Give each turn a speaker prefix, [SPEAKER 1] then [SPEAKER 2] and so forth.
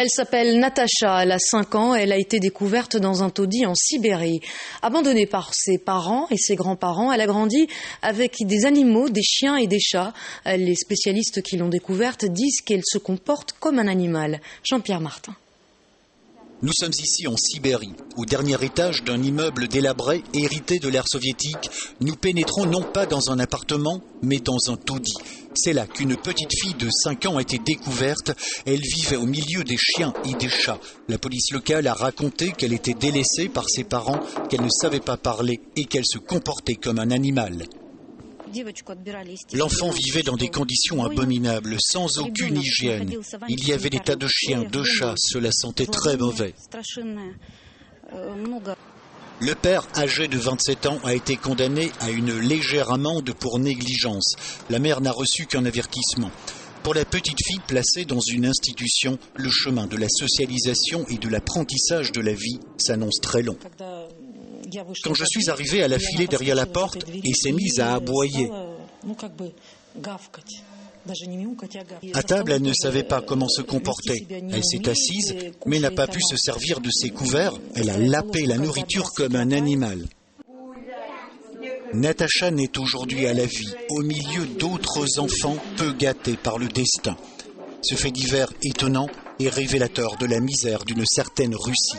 [SPEAKER 1] Elle s'appelle Natacha, elle a 5 ans, elle a été découverte dans un taudis en Sibérie. Abandonnée par ses parents et ses grands-parents, elle a grandi avec des animaux, des chiens et des chats. Les spécialistes qui l'ont découverte disent qu'elle se comporte comme un animal. Jean-Pierre Martin.
[SPEAKER 2] Nous sommes ici en Sibérie, au dernier étage d'un immeuble délabré hérité de l'ère soviétique. Nous pénétrons non pas dans un appartement, mais dans un taudis. C'est là qu'une petite fille de 5 ans a été découverte. Elle vivait au milieu des chiens et des chats. La police locale a raconté qu'elle était délaissée par ses parents, qu'elle ne savait pas parler et qu'elle se comportait comme un animal. L'enfant vivait dans des conditions abominables, sans aucune hygiène. Il y avait des tas de chiens, de chats, cela sentait très mauvais. Le père, âgé de 27 ans, a été condamné à une légère amende pour négligence. La mère n'a reçu qu'un avertissement. Pour la petite fille placée dans une institution, le chemin de la socialisation et de l'apprentissage de la vie s'annonce très long. Quand je suis arrivé, elle a filé derrière la porte et s'est mise à aboyer. À table, elle ne savait pas comment se comporter. Elle s'est assise, mais n'a pas pu se servir de ses couverts. Elle a lapé la nourriture comme un animal. Natacha naît aujourd'hui à la vie, au milieu d'autres enfants peu gâtés par le destin. Ce fait divers étonnant est révélateur de la misère d'une certaine Russie.